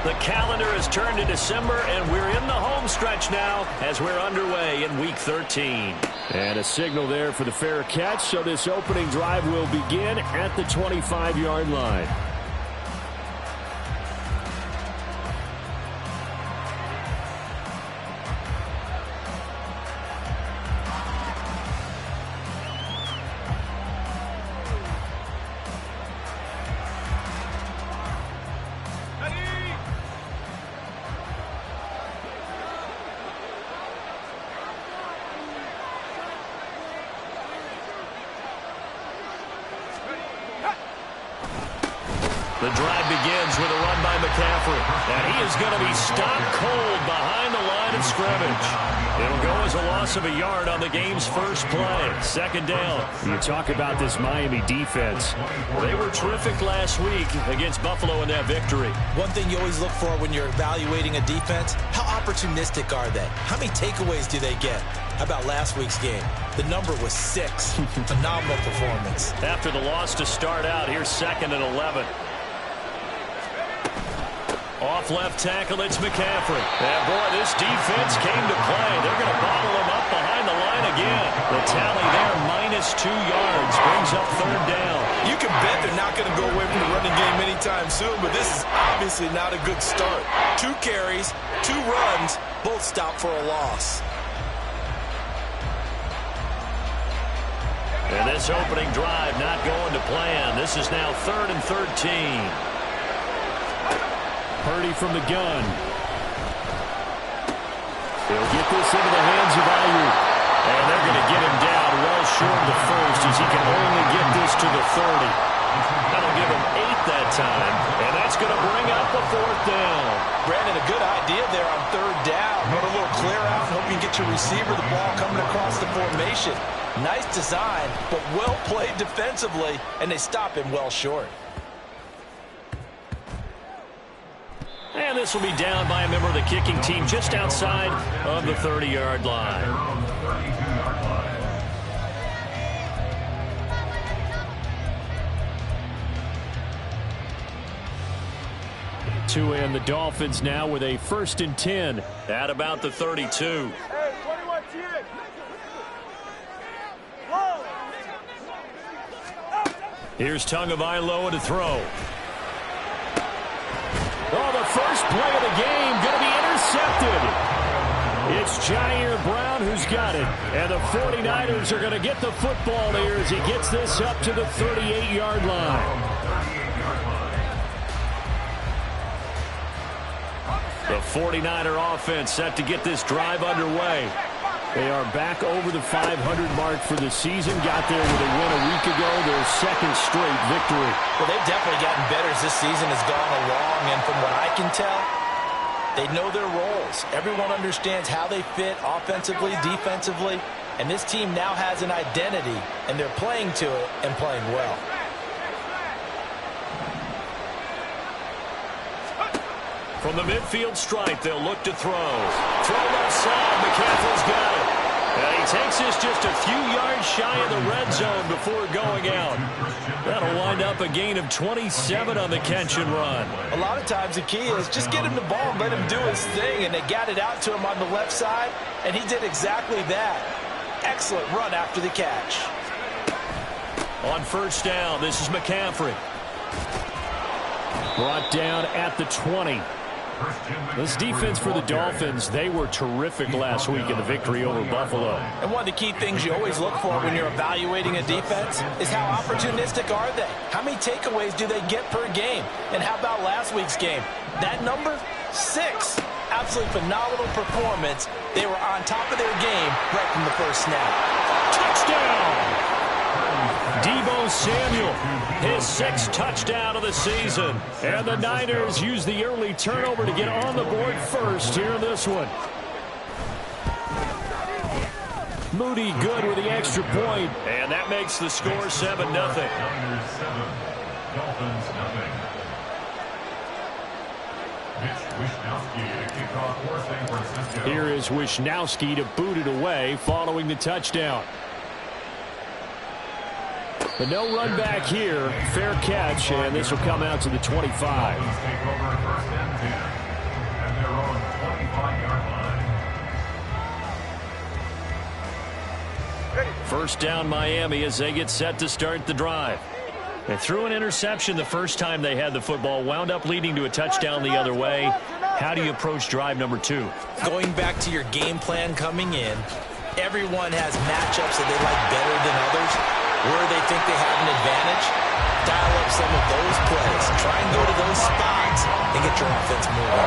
The calendar has turned to December, and we're in the home stretch now as we're underway in Week 13. And a signal there for the fair catch, so this opening drive will begin at the 25-yard line. The drive begins with a run by McCaffrey. And he is going to be stopped cold behind the line of scrimmage. It'll go as a loss of a yard on the game's first play. Second down. You talk about this Miami defense. They were terrific last week against Buffalo in that victory. One thing you always look for when you're evaluating a defense, how opportunistic are they? How many takeaways do they get? How about last week's game? The number was 6. Phenomenal performance. After the loss to start out, here's 2nd and 11. Off left tackle, it's McCaffrey. And boy, this defense came to play. They're going to bottle him up behind the line again. The tally there, -2 yards, brings up 3rd down. You can bet they're not going to go away from the running game anytime soon, but this is obviously not a good start. 2 carries, 2 runs, both stopped for a loss. And this opening drive not going to plan. This is now 3rd and 13. Purdy from the gun. He'll get this into the hands of Ayuk. And they're going to get him down well short of the first as he can only get this to the 30. That'll give him 8 that time. And that's going to bring up the 4th down. Brandon, a good idea there on 3rd down. Run a little clear out and hope you get your receiver the ball coming across the formation. Nice design, but well played defensively, and they stop him well short. And this will be down by a member of the kicking team just outside of the 30-yard line. To end the Dolphins now with a 1st and 10. At about the 32. Here's Tagovailoa to throw. Oh, the first play of the game going to be intercepted. It's Jair Brown who's got it. And the 49ers are going to get the football here as he gets this up to the 38-yard line. The 49er offense set to get this drive underway. They are back over the 500 mark for the season. Got there with a win a week ago, their 2nd straight victory. Well, they've definitely gotten better as this season has gone along, and from what I can tell, they know their roles. Everyone understands how they fit offensively, defensively, and this team now has an identity, and they're playing to it and playing well. From the midfield stripe, they'll look to throw. Throw left side, McCaffrey's got it. And he takes this just a few yards shy of the red zone before going out. That'll wind up a gain of 27 on the catch and run. A lot of times the key is just get him the ball and let him do his thing, and they got it out to him on the left side, and he did exactly that. Excellent run after the catch. On 1st down, this is McCaffrey. Brought down at the 20. This defense for the Dolphins, they were terrific last week in the victory over Buffalo. And one of the key things you always look for when you're evaluating a defense is how opportunistic are they? How many takeaways do they get per game? And how about last week's game? That number, 6. Absolutely phenomenal performance. They were on top of their game right from the first snap. Touchdown! Deebo Samuel, his 6th touchdown of the season. And the Niners use the early turnover to get on the board first here in this one. Moody good with the extra point. And that makes the score 7-0. Here is Wishnowsky to boot it away following the touchdown. But no run back here. Fair catch, and this will come out to the 25. First down Miami as they get set to start the drive. They threw an interception the first time they had the football, wound up leading to a touchdown the other way. How do you approach drive number 2? Going back to your game plan coming in, everyone has matchups that they like better than others. Where they think they have an advantage, dial up some of those plays. Try and go to those spots and get your offense moving.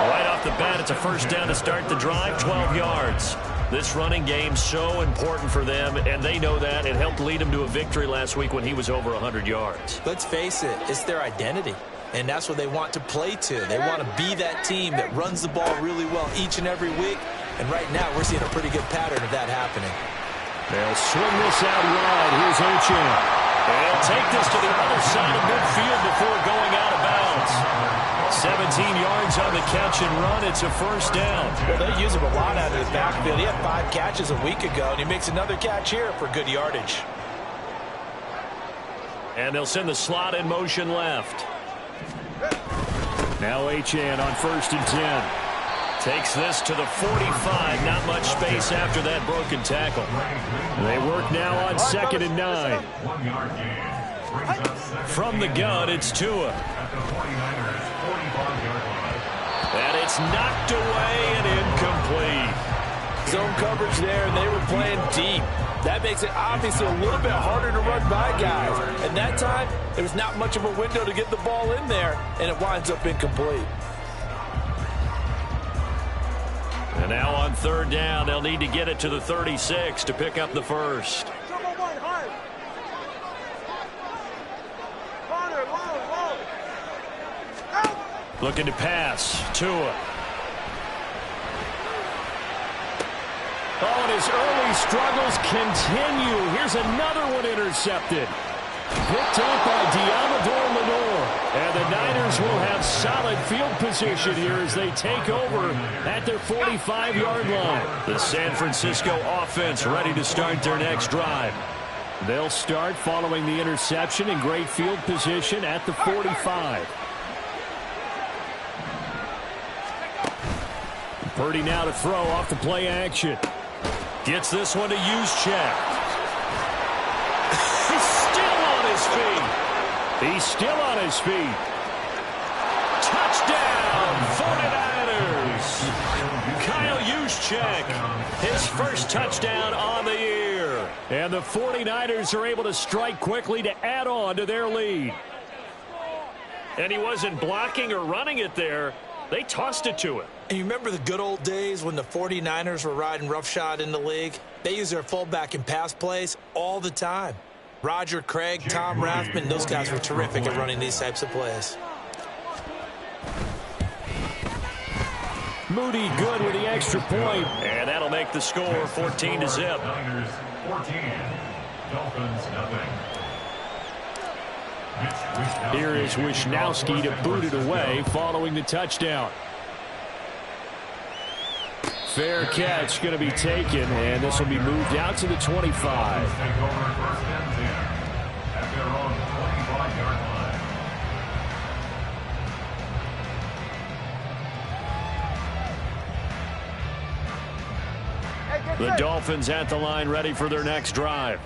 Right off the bat, it's a first down to start the drive, 12 yards. This running game so important for them, and they know that. It helped lead them to a victory last week when he was over 100 yards. Let's face it, it's their identity, and that's what they want to play to. They want to be that team that runs the ball really well each and every week, and right now we're seeing a pretty good pattern of that happening. They'll swing this out wide. Here's Achane. They'll take this to the other side of midfield before going out of bounds. 17 yards on the catch and run. It's a first down. Well, they use him a lot out of the backfield. He had 5 catches a week ago, and he makes another catch here for good yardage. And they'll send the slot in motion left. Now Achane on 1st and 10. Takes this to the 45. Not much space after that broken tackle. They work now on 2nd and 9. From the gun, it's Tua. And it's knocked away and incomplete. Zone coverage there, and they were playing deep. That makes it obviously a little bit harder to run by guys. And that time, there was not much of a window to get the ball in there, and it winds up incomplete. And now on 3rd down, they'll need to get it to the 36 to pick up the first. Looking to pass. Tua. Oh, and his early struggles continue. Here's another one intercepted. Picked up by Deommodore Lenoir. And the Niners will have solid field position here as they take over at their 45-yard line. The San Francisco offense ready to start their next drive. They'll start following the interception in great field position at the 45. Purdy now to throw off the play action. Gets this one to Juszczyk. He's still on his feet. He's still on his feet. Touchdown, 49ers. Kyle Juszczyk, his first touchdown on the year. And the 49ers are able to strike quickly to add on to their lead. And he wasn't blocking or running it there. They tossed it to him. And you remember the good old days when the 49ers were riding roughshod in the league? They use their fullback in pass plays all the time. Roger Craig, Tom Rathman, those guys were terrific at running these types of plays. Moody good with the extra point. And that'll make the score 14-0. Here is Wisnowski to boot it away following the touchdown. Fair catch going to be taken, and this will be moved out to the 25. The Dolphins at the line ready for their next drive.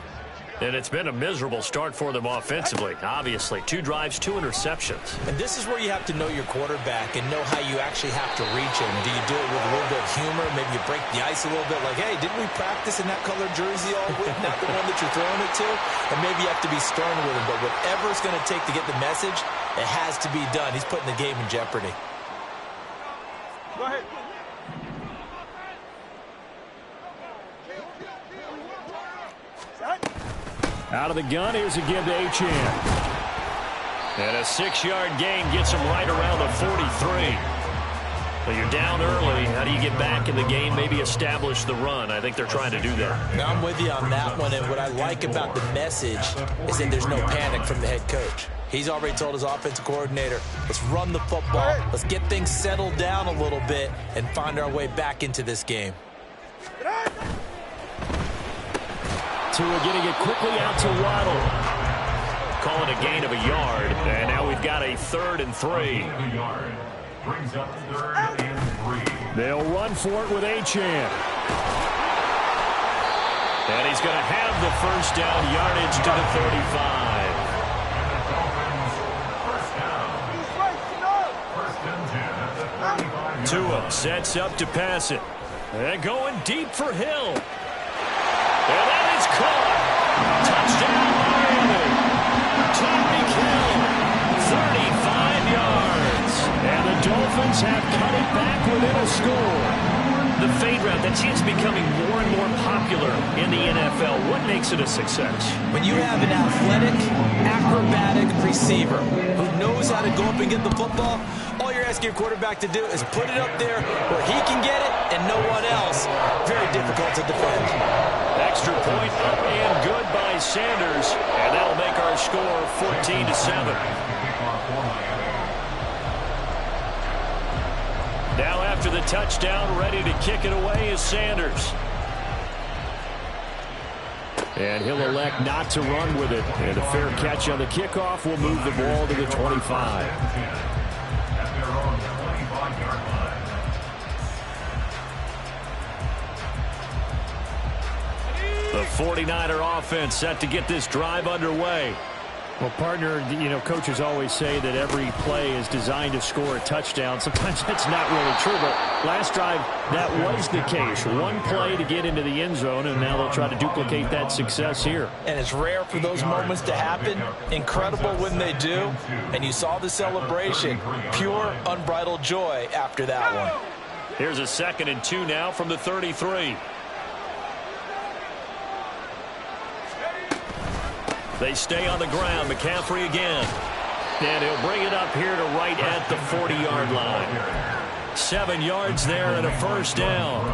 And it's been a miserable start for them offensively. Obviously, 2 drives, 2 interceptions. And this is where you have to know your quarterback and know how you actually have to reach him. Do you do it with a little bit of humor? Maybe you break the ice a little bit like, hey, didn't we practice in that colored jersey all week? Not the one that you're throwing it to? And maybe you have to be stern with him. But whatever it's going to take to get the message, it has to be done. He's putting the game in jeopardy. Go ahead. Out of the gun, here's a give to Achane. And a 6-yard gain gets him right around the 43. But you're down early. How do you get back in the game, maybe establish the run? I think they're trying to do that. Now, I'm with you on that one, and what I like about the message is that there's no panic from the head coach. He's already told his offensive coordinator, let's run the football, let's get things settled down a little bit and find our way back into this game. Tua getting it quickly out to Waddle. Call it a gain of a yard, and now we've got a 3rd and 3. brings up 3rd and 3. They'll run for it with Achane. And he's going to have the first down yardage to the 35. Tua sets up to pass it. And going deep for Hill. And that is caught. Touchdown, Miami. Tyreek Hill, 35 yards. And the Dolphins have cut it back within a score. The fade route, that seems to be becoming more and more popular in the NFL. What makes it a success? When you have an athletic, acrobatic receiver who knows how to go up and get the football, all you're asking your quarterback to do is put it up there where he can get it and no one else. Very difficult to defend. Extra point up and good by Sanders. And that'll make our score 14-7. Now after the touchdown, ready to kick it away is Sanders. And he'll elect not to run with it. And a fair catch on the kickoff will move the ball to the 25. The 49er offense set to get this drive underway. Well, partner, you know, coaches always say that every play is designed to score a touchdown. Sometimes that's not really true, but last drive, that was the case. One play to get into the end zone, and now they'll try to duplicate that success here. And it's rare for those moments to happen. Incredible when they do. And you saw the celebration. Pure, unbridled joy after that one. Here's a 2nd and 2 now from the 33. They stay on the ground. McCaffrey again. And he'll bring it up here to right at the 40-yard line. 7 yards there and a first down.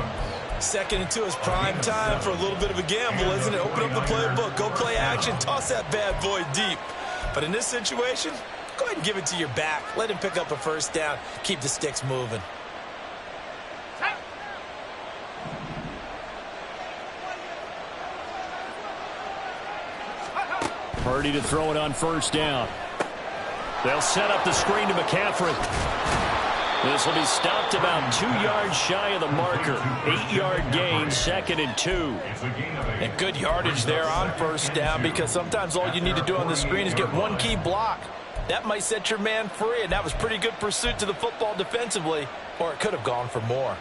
2nd and 2 is prime time for a little bit of a gamble, isn't it? Open up the playbook. Go play action. Toss that bad boy deep. But in this situation, go ahead and give it to your back. Let him pick up a first down. Keep the sticks moving. Purdy to throw it on first down. They'll set up the screen to McCaffrey. This will be stopped about 2 yards shy of the marker. 8-yard gain, 2nd and 2. And good yardage there on first down, because sometimes all you need to do on the screen is get one key block. That might set your man free, and that was pretty good pursuit to the football defensively, or it could have gone for more.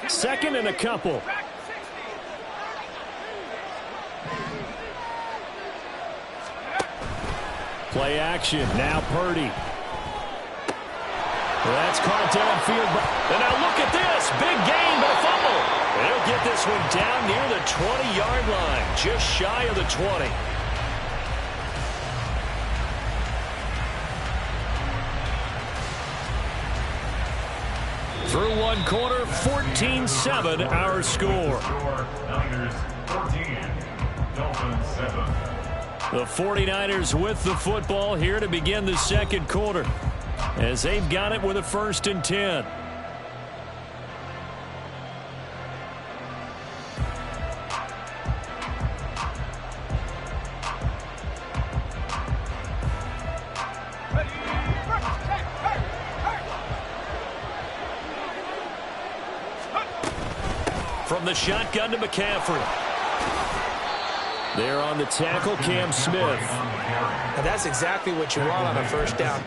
2nd and a couple. Play action. Now Purdy. That's caught downfield. And now look at this. Big gain, but a fumble. And he'll get this one down near the 20-yard line. Just shy of the 20. Through one quarter, 14-7 our score. Niners 14, Dolphins 7. The 49ers with the football here to begin the 2nd quarter, as they've got it with a 1st and 10. From the shotgun to McCaffrey. There on the tackle, Cam Smith. Now that's exactly what you want on a first down.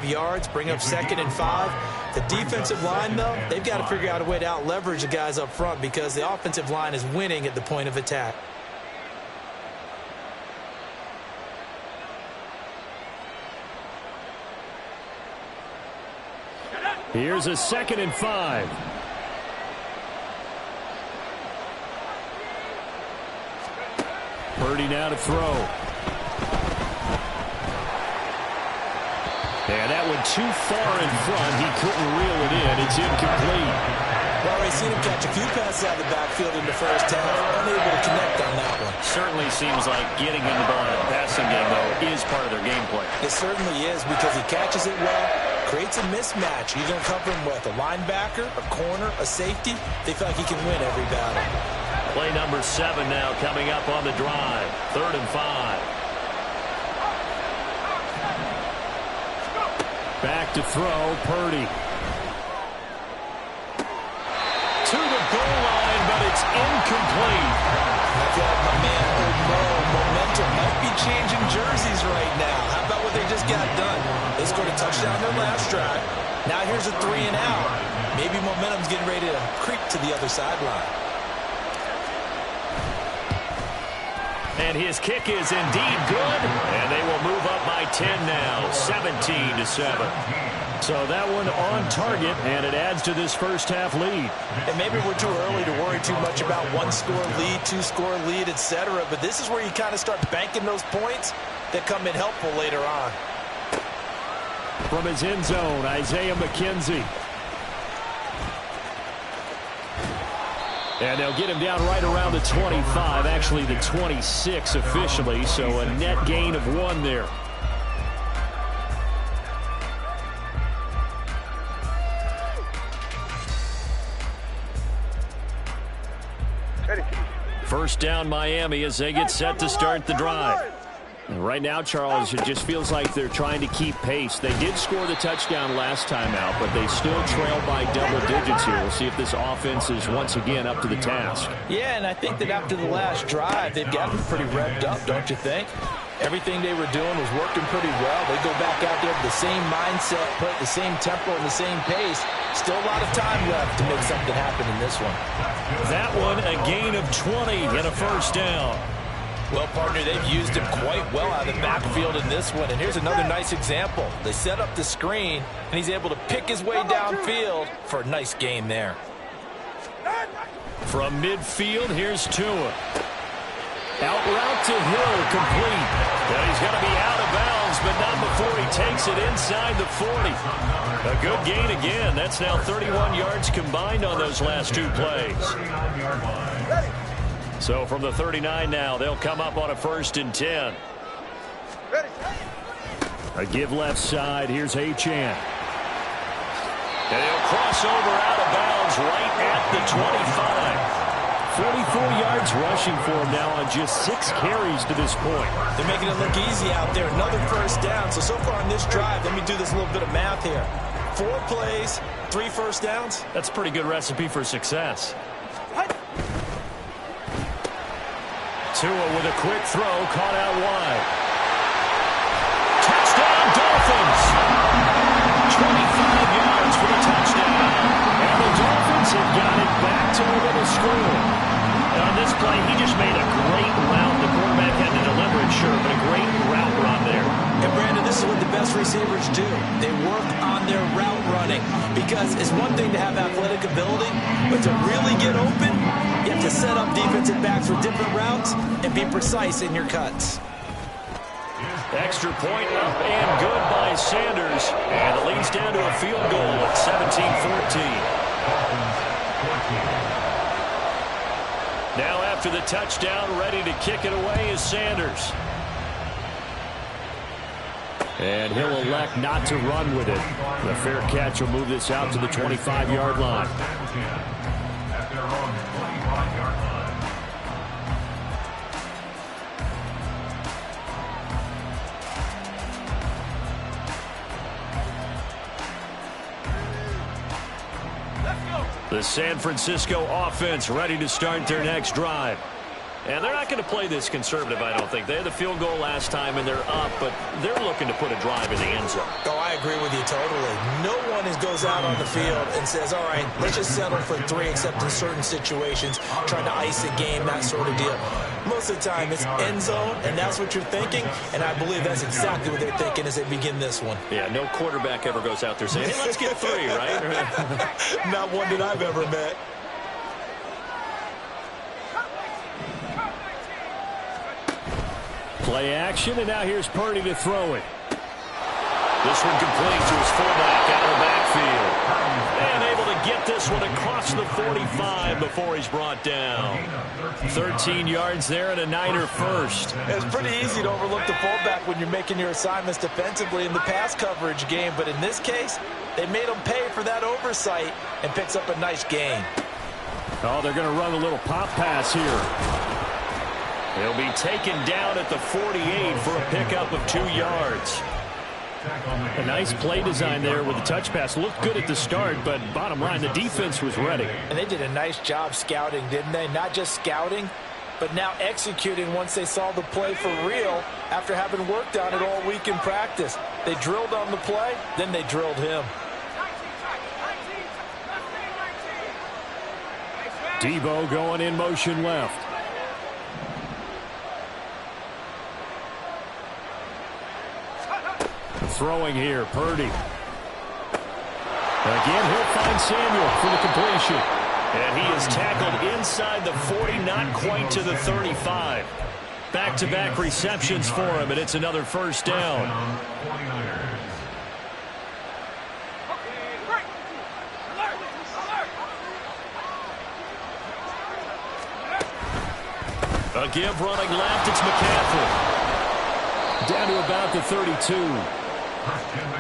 Yards, bring up 2nd and 5. The defensive line, though, they've got to figure out a way to out-leverage the guys up front, because the offensive line is winning at the point of attack. Here's a 2nd and 5. Purdy now to throw. And that one too far in front. He couldn't reel it in. It's incomplete. Well, we've seen him catch a few passes out of the backfield in the first half. Unable to connect on that one. Certainly seems like getting him the ball in the passing game, though, is part of their game plan. It certainly is because he catches it well, creates a mismatch. You're going to cover him with a linebacker, a corner, a safety. They feel like he can win every battle. Play number 7 now coming up on the drive. 3rd and 5. Back to throw, Purdy. To the goal line, but it's incomplete. I feel like my man, Old Mo, momentum might be changing jerseys right now. How about what they just got done? They scored a touchdown their last drive. Now here's a 3 and out. Maybe momentum's getting ready to creep to the other sideline. And his kick is indeed good, and they will move up by 10 now, 17-7. So that one on target, and it adds to this first half lead. And maybe we're too early to worry too much about 1-score lead, 2-score lead, etc. But this is where you kind of start banking those points that come in helpful later on. From his end zone, Isaiah McKenzie. And they'll get him down right around the 25, actually the 26 officially, so a net gain of 1 there. First down Miami as they get set to start the drive. And right now, Charles, it just feels like they're trying to keep pace. They did score the touchdown last time out, but they still trail by double digits here. We'll see if this offense is once again up to the task. Yeah, and I think that after the last drive, they've gotten pretty revved up, don't you think? Everything they were doing was working pretty well. They go back out there with the same mindset, play at the same tempo and the same pace. Still a lot of time left to make something happen in this one. That one, a gain of 20 and a first down. Well, partner, they've used him quite well out of the backfield in this one. And here's another nice example. They set up the screen, and he's able to pick his way downfield for a nice gain there. From midfield, here's Tua. Out route to Hill, complete. And he's going to be out of bounds, but not before he takes it inside the 40. A good gain again. That's now 31 yards combined on those last 2 plays. So from the 39 now, they'll come up on a 1st and 10. A give left side. Here's Achane. And he'll cross over out of bounds right at the 25. 44 yards rushing for him now on just 6 carries to this point. They're making it look easy out there. Another first down. So far on this drive, let me do this little bit of math here. 4 plays, 3 first downs. That's a pretty good recipe for success. Tua with a quick throw, caught out wide. Touchdown, Dolphins! 25 yards for the touchdown. And the Dolphins have got it back to a little score. And on this play, he just made a great route. The quarterback had to deliver it, sure, but a great route run there. And Brandon, this is what the best receivers do. They work on their route running. Because it's one thing to have athletic ability, but to really get open, you have to set up defensive backs for different routes and be precise in your cuts. Extra point up and good by Sanders. And it leads down to a field goal at 17-14. Now after the touchdown, ready to kick it away is Sanders. And he'll elect not to run with it. The fair catch will move this out to the 25-yard line. At their own 25-yard line. The San Francisco offense ready to start their next drive. And they're not going to play this conservative, I don't think. They had the field goal last time, and they're up, but they're looking to put a drive in the end zone. Oh, I agree with you totally. No one goes out on the field and says, all right, let's just settle for 3, except in certain situations, trying to ice a game, that sort of deal. Most of the time, it's end zone, and that's what you're thinking, and I believe that's exactly what they're thinking as they begin this one. Yeah, no quarterback ever goes out there saying, hey, let's get 3, right? Not one that I've ever met. Play action, and now here's Purdy to throw it. This one complete to his fullback out of the backfield. And able to get this one across the 45 before he's brought down. 13 yards there and a Niner first. It's pretty easy to overlook the fullback when you're making your assignments defensively in the pass coverage game, but in this case, they made him pay for that oversight and picks up a nice gain. Oh, they're going to run a little pop pass here. He'll be taken down at the 48 for a pickup of 2 yards. A nice play design there with the touch pass. Looked good at the start, but bottom line, the defense was ready. And they did a nice job scouting, didn't they? Not just scouting, but now executing once they saw the play for real after having worked on it all week in practice. They drilled on the play, then they drilled him. Debo going in motion left. Throwing here, Purdy. Again, he'll find Samuel for the completion. And he is tackled inside the 40, not quite to the 35. Back-to-back receptions for him, and it's another first down. A give running left, it's McCaffrey. Down to about the 32.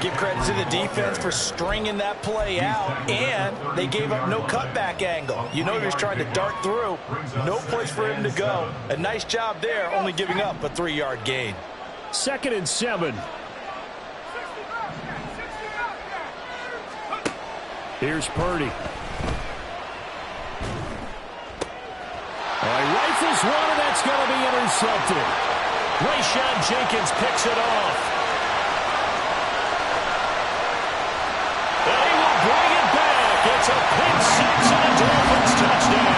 Give credit to the defense for stringing that play out, and they gave up no cutback angle. You know he was trying to dart through. No place for him to go. A nice job there, only giving up a 3-yard gain. 2nd and 7. Here's Purdy. He rifles one, and that's going to be intercepted. Rayshawn Jenkins picks it off. And he will bring it back. It's a pick six and a Dolphins touchdown.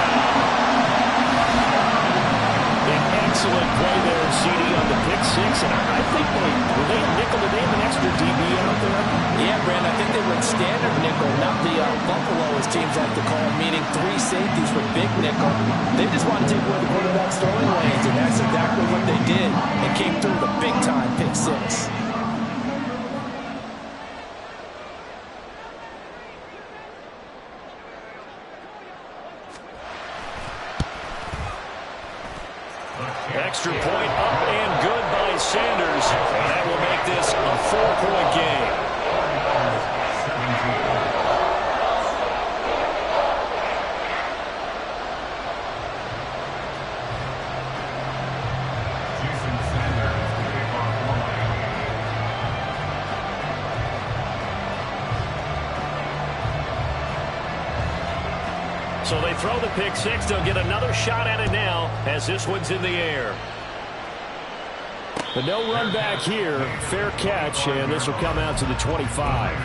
An excellent play there, CD, on the pick six. And I think they nickel today, an extra DB out there. Yeah, Brandon, I think they went standard nickel, not the Buffalo, as teams like to call them, meaning 3 safeties for big nickel. They just want to take away the quarterback's throwing lanes, and that's exactly what they did, and came through the big-time pick six. Extra point up and good by Sanders. And that will make this a 4-point game. So they throw the pick six. They'll get another shot at it now as this one's in the air. But no run back here. Fair catch, and this will come out to the 25.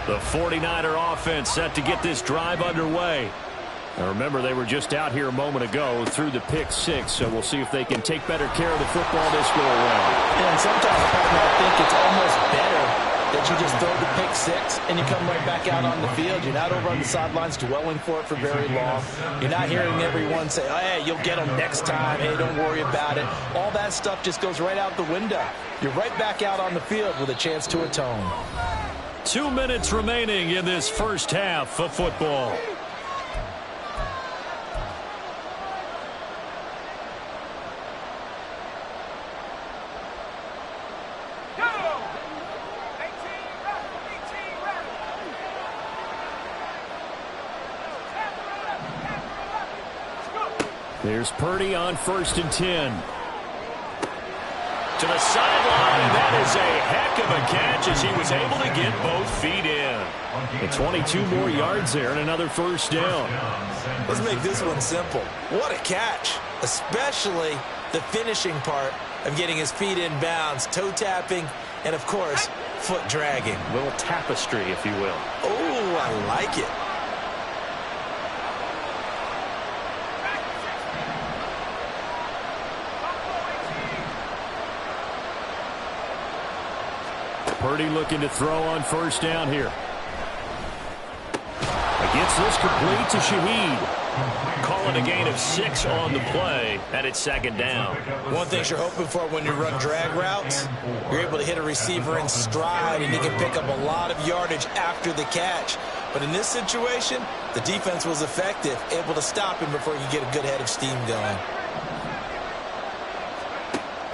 The 49er offense set to get this drive underway. Now remember, they were just out here a moment ago through the pick six, so we'll see if they can take better care of the football this go around. And sometimes I think it's almost better that you just throw the pick six and you come right back out on the field. You're not over on the sidelines dwelling for it for very long. You're not hearing everyone say, oh, hey, you'll get them next time. Hey, don't worry about it. All that stuff just goes right out the window. You're right back out on the field with a chance to atone. 2 minutes remaining in this first half of football. There's Purdy on 1st and 10. To the sideline, and that is a heck of a catch as he was able to get both feet in. And 22 more yards there and another first down. Let's make this one simple. What a catch, especially the finishing part of getting his feet in bounds, toe tapping, and of course, foot dragging. A little tapestry, if you will. Oh, I like it. Purdy looking to throw on 1st down here. gets this complete to Shaheed. Calling a gain of 6 on the play, and it's second down. One thing you're hoping for when you run drag routes, you're able to hit a receiver in stride, and he can pick up a lot of yardage after the catch. But in this situation, the defense was effective, able to stop him before he could get a good head of steam going.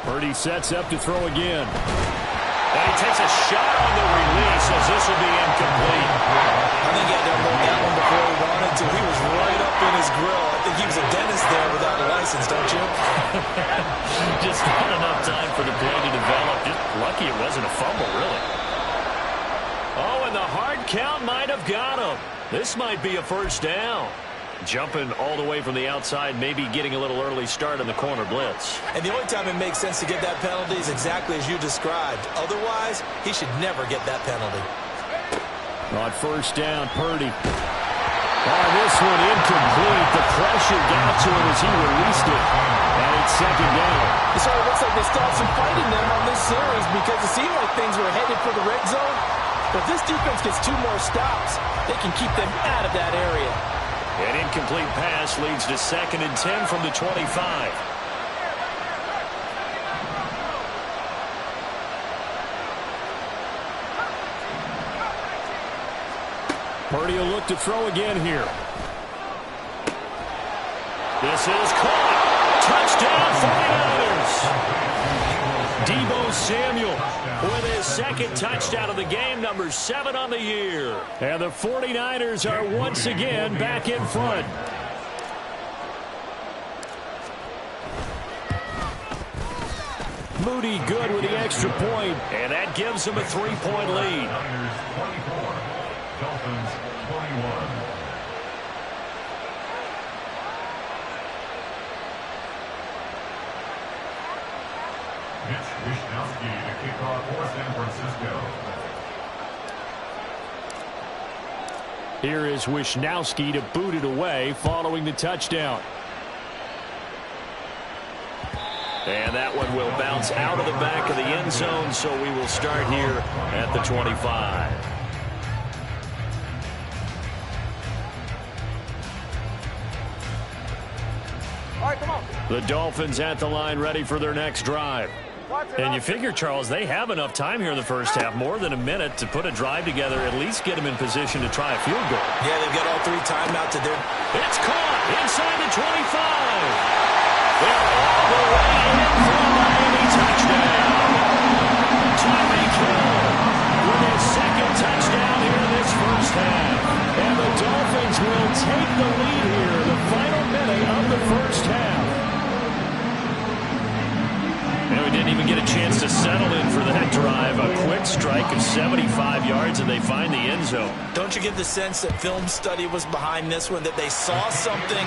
Purdy sets up to throw again. And he takes a shot on the release as this will be incomplete. I think he had to unload that one before he wanted to. He was right up in his grill. I think he was a dentist there without a license, don't you? Just not enough time for the play to develop. Just lucky it wasn't a fumble, really. Oh, and the hard count might have got him. This might be a first down. Jumping all the way from the outside, maybe getting a little early start on the corner blitz. And the only time it makes sense to get that penalty is exactly as you described. Otherwise, he should never get that penalty. On first down, Purdy. Oh, this one incomplete. The pressure got to him as he released it. And it's second down. It sort of looks like they stopped some fighting them on this series because it seemed like things were headed for the red zone. But if this defense gets 2 more stops, they can keep them out of that area. An incomplete pass leads to 2nd and 10 from the 25. Purdy will look to throw again here. This is caught. Touchdown, 49ers. Deebo Samuel with his 2nd touchdown of the game, number 7 on the year. And the 49ers are once again back in front. Moody good with the extra point. And that gives them a 3-point lead. Niners 24, Dolphins 21. Mitch Wishnowsky to kick off for San Francisco. Here is Wishnowsky to boot it away following the touchdown. And that one will bounce out of the back of the end zone, so we will start here at the 25. All right, come on. The Dolphins at the line ready for their next drive. And you figure, Charles, they have enough time here in the first half, more than a minute, to put a drive together, at least get them in position to try a field goal. Yeah, they've got all 3 timeouts at their... It's caught inside the 25. They're all the way in for a Miami touchdown. Tyreek Hill with his 2nd touchdown here in this first half. And the Dolphins will take the lead here in the final minute of the first half. And we didn't even get a chance to settle in for that drive. A quick strike of 75 yards, and they find the end zone. Don't you get the sense that film study was behind this one, that they saw something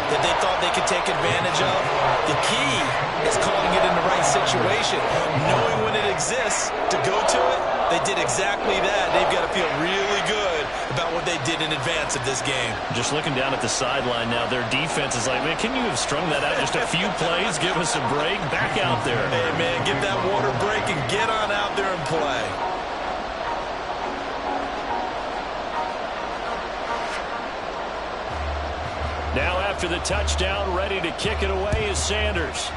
that they thought they could take advantage of? The key is calling it in the right situation. Knowing when it exists to go to it, they did exactly that. They've got to feel really good about what they did in advance of this game. Just looking down at the sideline now, their defense is like, man, can you have strung that out just a few plays? Give us a break. Back out there. Hey, man, get that water break and get on out there and play. Now after the touchdown, ready to kick it away is Sanders.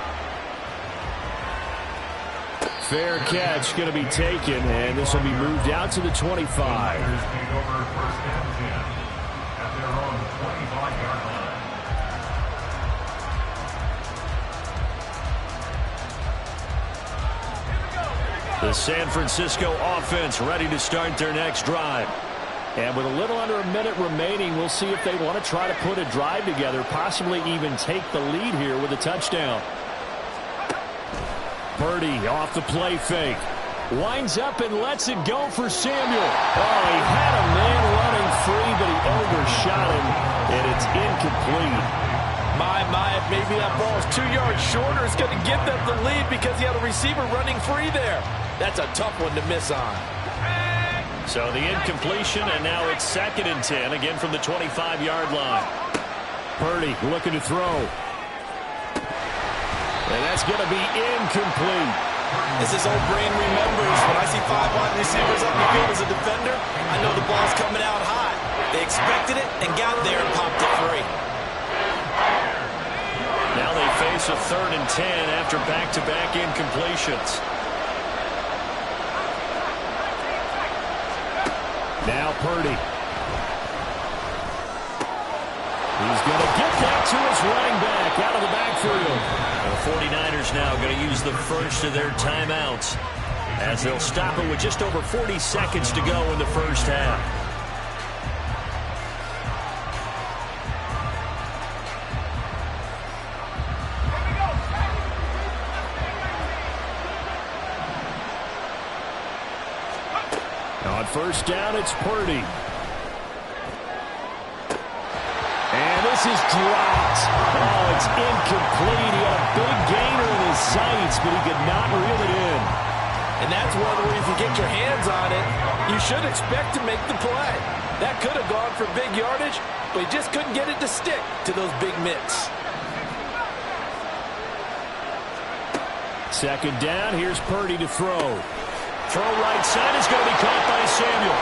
Fair catch going to be taken, and this will be moved out to the 25. Niners take over 1st and 10 at their own 25-yard line. The San Francisco offense ready to start their next drive. And with a little under a minute remaining, we'll see if they want to try to put a drive together, possibly even take the lead here with a touchdown. Purdy off the play fake. Winds up and lets it go for Samuel. Oh, he had a man running free, but he overshot him, and it's incomplete. My, if maybe that ball is 2 yards shorter, it's going to give them the lead because he had a receiver running free there. That's a tough one to miss on. So the incompletion, and now it's 2nd and 10, again from the 25-yard line. Purdy looking to throw. And that's going to be incomplete. As his old brain remembers, when I see 5 wide receivers up the field as a defender, I know the ball's coming out high. They expected it and got there and popped it free. Now they face a 3rd and 10 after back-to-back incompletions. Now Purdy. He's going to get that to his running back out of the backfield. The 49ers now going to use the first of their timeouts as they'll stop it with just over 40 seconds to go in the first half. On first down, it's Purdy. And this is dropped. Oh, it's incomplete. He had a big gainer in his sights, but he could not reel it in. And that's one where if you get your hands on it, you should expect to make the play. That could have gone for big yardage, but he just couldn't get it to stick to those big mitts. Second down, here's Purdy to throw. Throw right side is going to be caught by Samuel.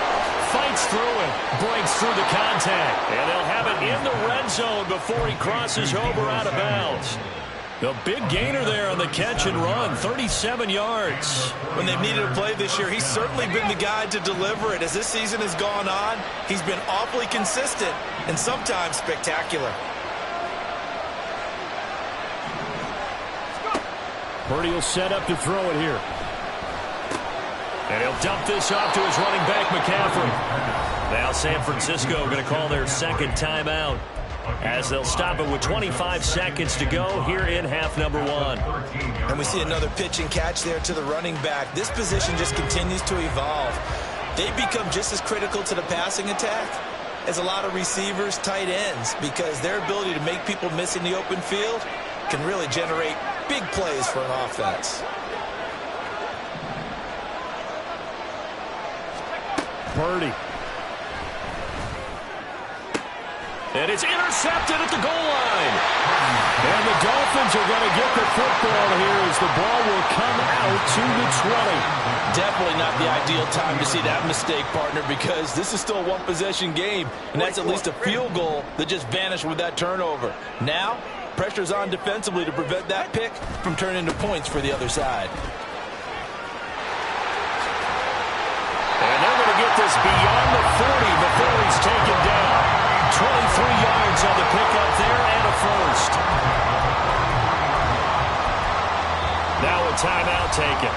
Fights through it, breaks through the contact. And they'll have it in the red zone before he crosses over out of bounds. The big gainer there on the catch and run, 37 yards. When they've needed a play this year, he's certainly been the guy to deliver it. As this season has gone on, he's been awfully consistent and sometimes spectacular. Purdy will set up to throw it here. And he'll dump this off to his running back, McCaffrey. Now San Francisco going to call their second timeout as they'll stop it with 25 seconds to go here in half number 1. And we see another pitch and catch there to the running back. This position just continues to evolve. They become just as critical to the passing attack as a lot of receivers, tight ends, because their ability to make people miss in the open field can really generate big plays for an offense. Purdy. And it's intercepted at the goal line. And the Dolphins are going to get the football here as the ball will come out to the 20. Definitely not the ideal time to see that mistake, partner, because this is still a one-possession game, and that's at least a field goal that just vanished with that turnover. Now, pressure's on defensively to prevent that pick from turning into points for the other side. And they're going to get this beyond the 40 before he's taken down. 23 yards on the pickup there and a first. Now a timeout taken.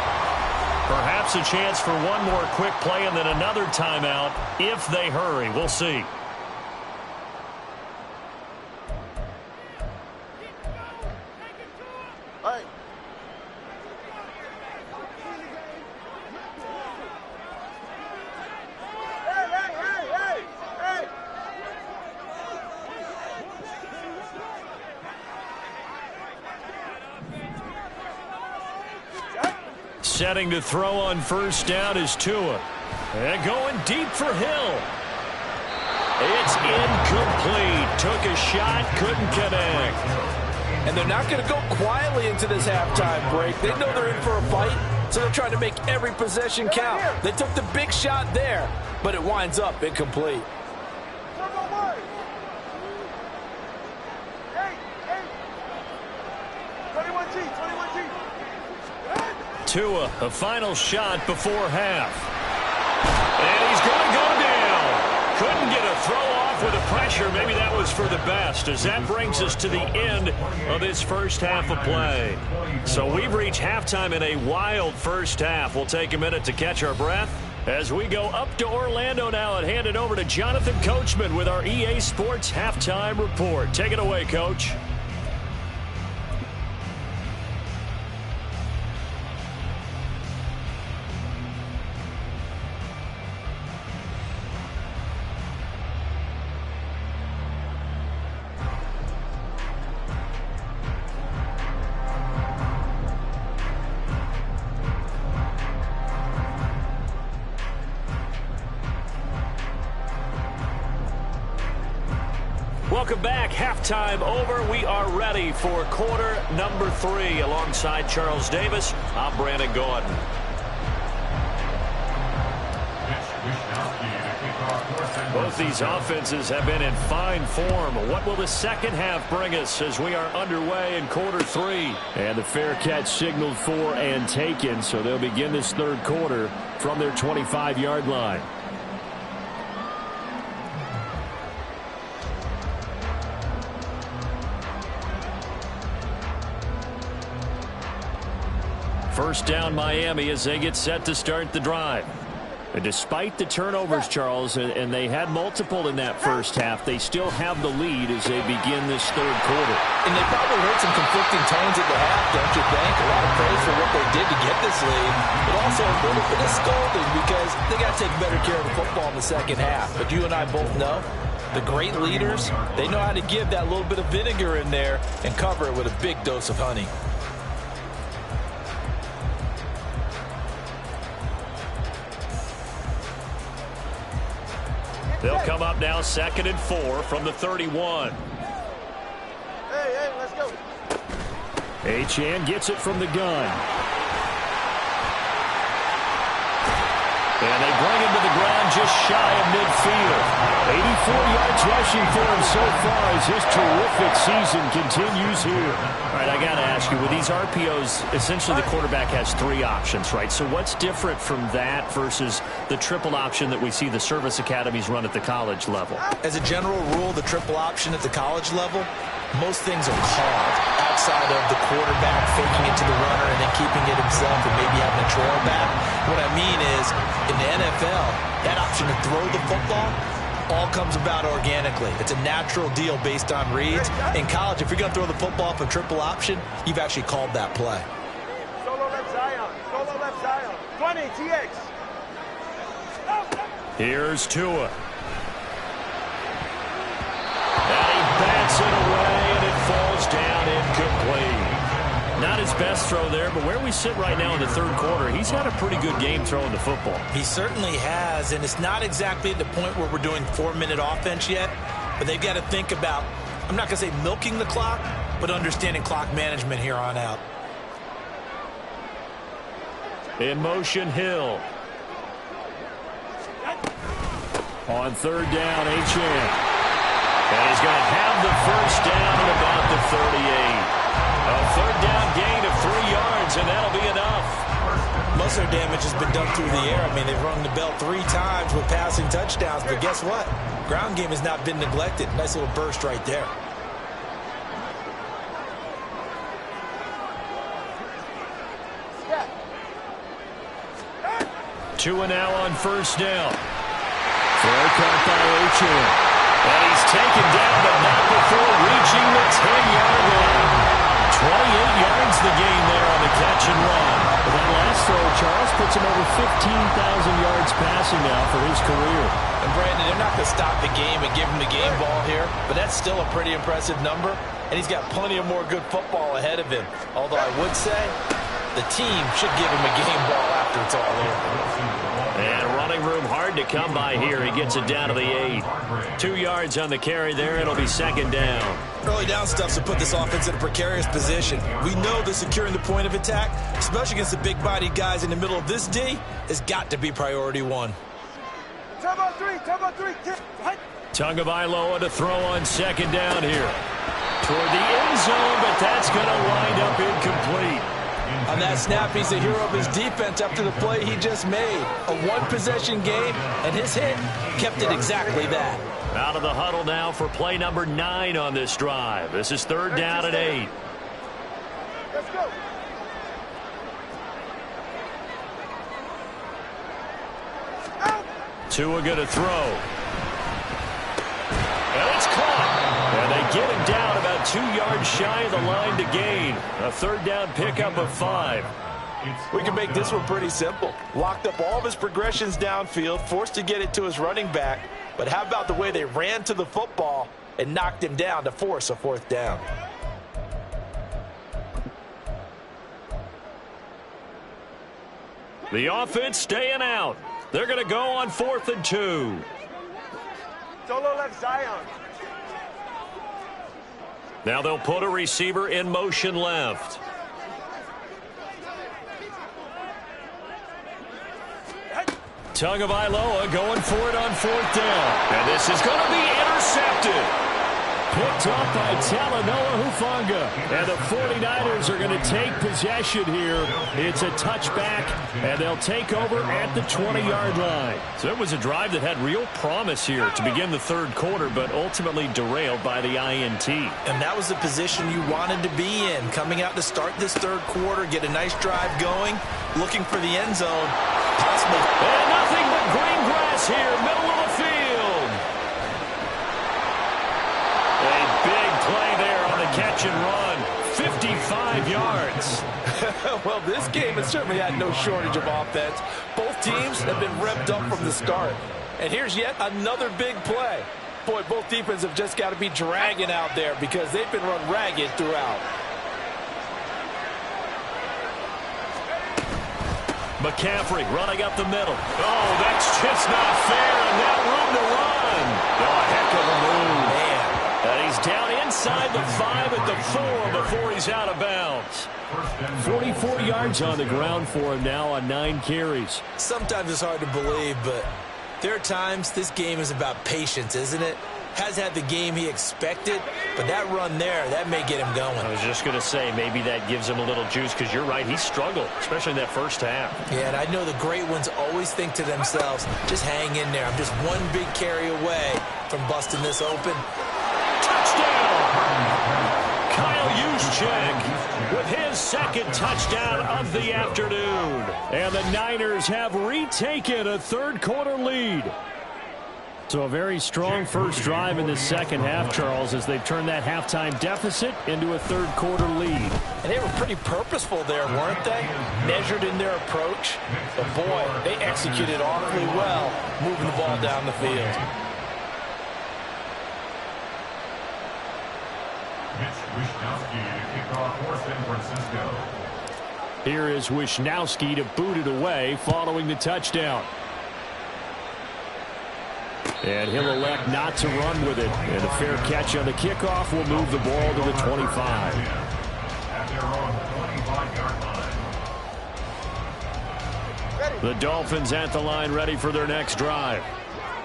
Perhaps a chance for one more quick play and then another timeout if they hurry. We'll see. Setting to throw on first down is Tua. And going deep for Hill. It's incomplete. Took a shot, couldn't connect. And they're not going to go quietly into this halftime break. They know they're in for a fight, so they're trying to make every possession count. They took the big shot there, but it winds up incomplete. Tua, a final shot before half. And he's going to go down. Couldn't get a throw off with the pressure. Maybe that was for the best, as that brings us to the end of this first half of play. So we've reached halftime in a wild first half. We'll take a minute to catch our breath as we go up to Orlando now and hand it over to Jonathan Coachman with our EA Sports Halftime Report. Take it away, Coach. Welcome back. Halftime over. We are ready for quarter number 3. Alongside Charles Davis, I'm Brandon Gaudin. Mitch Wishnowsky to kick off quarter Both these offenses have been in fine form. What will the second half bring us as we are underway in quarter 3? And the fair catch signaled for and taken, so they'll begin this third quarter from their 25-yard line. First down Miami as they get set to start the drive. And despite the turnovers, Charles, and they had multiple in that first half, they still have the lead as they begin this third quarter. And they probably heard some conflicting tones at the half, don't you think? A lot of praise for what they did to get this lead, but also a little bit of scolding because they got to take better care of the football in the second half. But you and I both know the great leaders, they know how to give that little bit of vinegar in there and cover it with a big dose of honey. They'll come up now 2nd and 4 from the 31. Hey, let's go. Achane gets it from the gun. And they bring him to the ground just shy of midfield. 84 yards rushing for him so far as his terrific season continues here. All right, I got to ask you, with these RPOs, essentially the quarterback has 3 options, right? So what's different from that versus the triple option that we see the service academies run at the college level? As a general rule, the triple option at the college level, most things are called outside of the quarterback faking it to the runner and then keeping it himself and maybe having a trail back. What I mean is, in the NFL, that option to throw the football all comes about organically. It's a natural deal based on reads. In college, if you're going to throw the football for triple option, you've actually called that play. Solo left Zion. Solo left Zion. 20, TX. Here's Tua. And he bats it away, and it falls down incomplete. Not his best throw there, but where we sit right now in the third quarter, he's had a pretty good game throwing the football. He certainly has, and it's not exactly at the point where we're doing 4-minute offense yet, but they've got to think about, I'm not going to say milking the clock, but understanding clock management here on out. In motion, Hill. On third down, Achane. And he's going to have the first down at about the 38. A third down gain of 3 yards, and that'll be enough. Most of their damage has been done through the air. I mean, they've rung the bell 3 times with passing touchdowns, but guess what? Ground game has not been neglected. Nice little burst right there. Tua now on first down. Throw caught by Achane. And he's taken down, but not before reaching the 10-yard line. 28 yards the gain there on the catch and run. But that last throw, Charles, puts him over 15,000 yards passing now for his career. And Brandon, they're not going to stop the game and give him the game ball here, but that's still a pretty impressive number, and he's got plenty of more good football ahead of him. Although I would say the team should give him a game ball after it's all over. And running room hard to come by here. He gets it down to the 8. 2 yards on the carry there. It'll be second down. Early down stuff's to put this offense in a precarious position. We know that securing the point of attack, especially against the big-bodied guys in the middle of this D, has got to be priority 1. Turbo 3. Tagovailoa to throw on second down here. Toward the end zone, but that's going to wind up incomplete. On that snap, he's the hero of his defense after the play he just made. A one-possession game, and his hit kept it exactly that. Out of the huddle now for play number 9 on this drive. This is third down at 8. Let's go. Tua going to throw. And it's caught. And they get him down about 2 yards shy of the line to gain. A third down pickup of 5. We can make this one pretty simple. Locked up all of his progressions downfield, forced to get it to his running back. But how about the way they ran to the football and knocked him down to force a fourth down? The offense staying out. They're going to go on 4th and 2. Solo left Zion. Now they'll put a receiver in motion left. Tagovailoa going for it on 4th down. And this is going to be intercepted. Picked up by Talanoa Hufanga. And the 49ers are going to take possession here. It's a touchback, and they'll take over at the 20-yard line. So it was a drive that had real promise here to begin the 3rd quarter, but ultimately derailed by the INT. And that was the position you wanted to be in. Coming out to start this 3rd quarter, get a nice drive going, looking for the end zone. Possibly. And nothing but green grass here, middle of the field. A big play there on the catch and run. 55 yards. Well, this game has certainly had no shortage of offense. Both teams have been revved up from the start. And here's yet another big play. Boy, both defenses have just got to be dragging out there because they've been run ragged throughout. McCaffrey running up the middle. Oh, that's just not fair, and now room to run. Oh, a heck of a move. Man. And he's down inside the 5 at the 4 before he's out of bounds. 44 yards on the ground for him now on 9 carries. Sometimes it's hard to believe, but there are times this game is about patience, isn't it? Has had the game he expected, but that run there, that may get him going. I was just going to say, maybe that gives him a little juice, because you're right, he struggled, especially in that first half. Yeah, and I know the great ones always think to themselves, just hang in there. I'm just one big carry away from busting this open. Touchdown! Kyle Juszczyk with his 2nd touchdown of the afternoon. And the Niners have retaken a 3rd quarter lead. So a very strong first drive in the 2nd half, Charles, as they've turned that halftime deficit into a 3rd quarter lead. And they were pretty purposeful there, weren't they? Measured in their approach. But boy, they executed awfully well, moving the ball down the field. Mitch Wishnowsky to kick off for San Francisco. Here is Wishnowsky to boot it away following the touchdown. And he'll elect not to run with it. And a fair catch on the kickoff will move the ball to the 25. At their own 25-yard line. The Dolphins at the line ready for their next drive.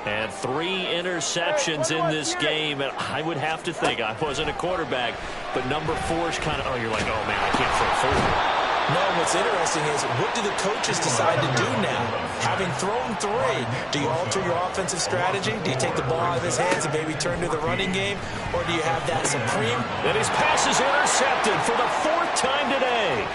And 3 interceptions in this game. And I would have to think, I wasn't a quarterback, but number 4 is kind of, oh, you're like, oh, man, I can't throw 4. No, what's interesting is, what do the coaches decide to do now? Having thrown 3, do you alter your offensive strategy? Do you take the ball out of his hands and maybe turn to the running game? Or do you have that supreme? And his pass is intercepted for the 4th time today.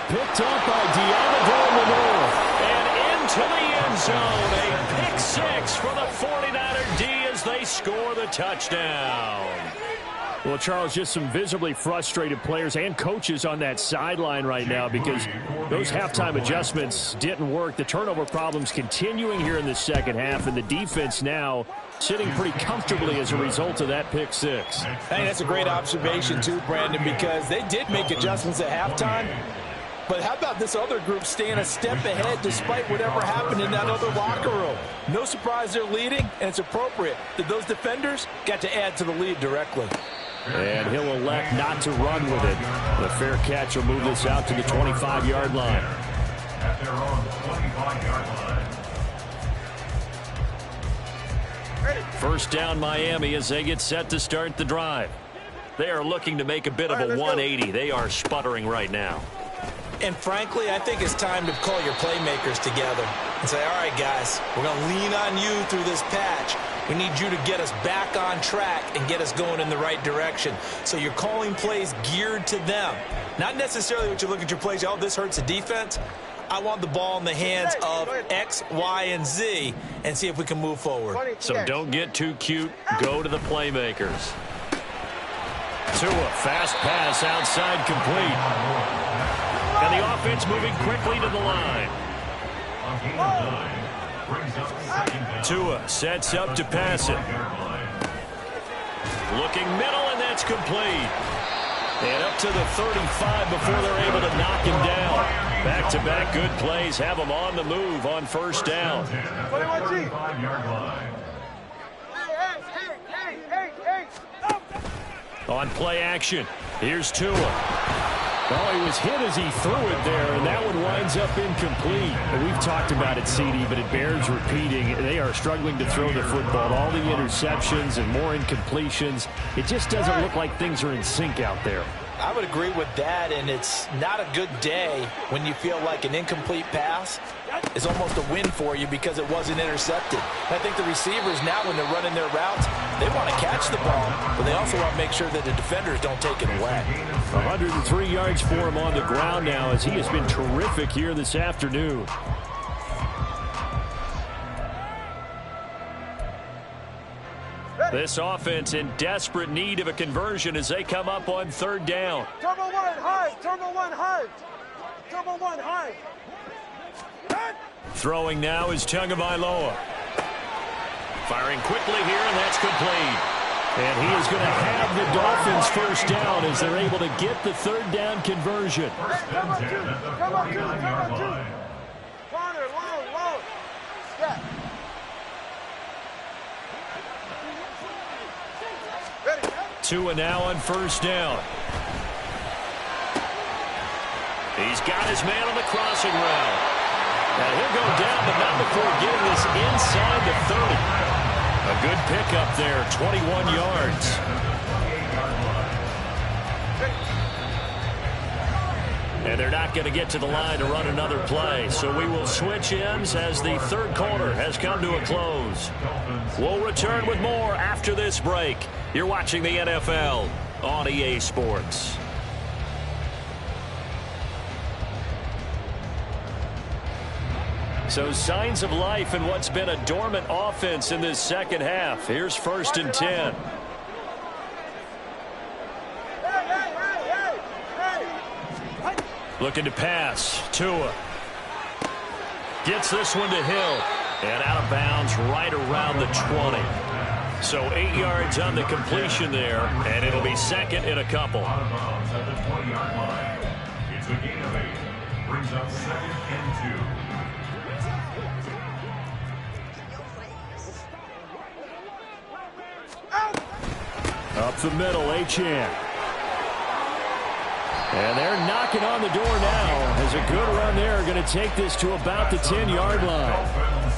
Picked up by Deommodore Lenoir. And into the end zone. A pick 6 for the 49er D as they score the touchdown. Well, Charles, just some visibly frustrated players and coaches on that sideline right now because those halftime adjustments didn't work. The turnover problems continuing here in the 2nd half, and the defense now sitting pretty comfortably as a result of that pick 6. I think that's a great observation too, Brandon, because they did make adjustments at halftime. But how about this other group staying a step ahead despite whatever happened in that other locker room? No surprise they're leading, and it's appropriate that those defenders got to add to the lead directly. And he'll elect not to run with it. The fair catch will move this out to the 25-yard line. At their own 25-yard line. First down Miami as they get set to start the drive. They are looking to make a bit of a 180. They are sputtering right now. And frankly, I think it's time to call your playmakers together and say, all right, guys, we're going to lean on you through this patch. We need you to get us back on track and get us going in the right direction. So you're calling plays geared to them. Not necessarily what you look at your plays, oh, this hurts the defense. I want the ball in the hands of X, Y, and Z and see if we can move forward. So don't get too cute. Go to the playmakers. Tua, fast pass outside, complete. And the offense moving quickly to the line. Tua sets up to pass it. Looking middle, and that's complete. And up to the 35 before they're able to knock him down. Back-to-back good plays have him on the move on first down. 21G. On play action, here's Tua. Oh, he was hit as he threw it there, and that one winds up incomplete. And we've talked about it, CD, but it bears repeating. They are struggling to throw the football. All the interceptions and more incompletions. It just doesn't look like things are in sync out there. I would agree with that, and it's not a good day when you feel like an incomplete pass is almost a win for you because it wasn't intercepted. I think the receivers now, when they're running their routes, they want to catch the ball, but they also want to make sure that the defenders don't take it away. 103 yards for him on the ground now as he has been terrific here this afternoon. This offense in desperate need of a conversion as they come up on third down. Turbo one, high. Turbo one, high. Turbo one, high. Throwing now is Tagovailoa. Firing quickly here, and that's complete. And he is going to have the Dolphins first down as they're able to get the third down conversion. Come on, two. Come on, two. Come on, two. Corner, low. Step. Tua now on first down. He's got his man on the crossing route. Now he'll go down, but not before getting this inside the 30. A good pickup there, 21 yards. And they're not going to get to the line to run another play. So we will switch ends as the third quarter has come to a close. We'll return with more after this break. You're watching the NFL on EA Sports. So signs of life in what's been a dormant offense in this second half. Here's 1st and 10. Looking to pass. Tua gets this one to Hill. And out of bounds right around the 20. So 8 yards on the completion there. And it'll be second and a couple. Out of bounds at the 20-yard line. It's a gain of 8. Brings up 2nd and 2. Up the middle, Achane. And they're knocking on the door now as a good run there. Going to take this to about the 10-yard line.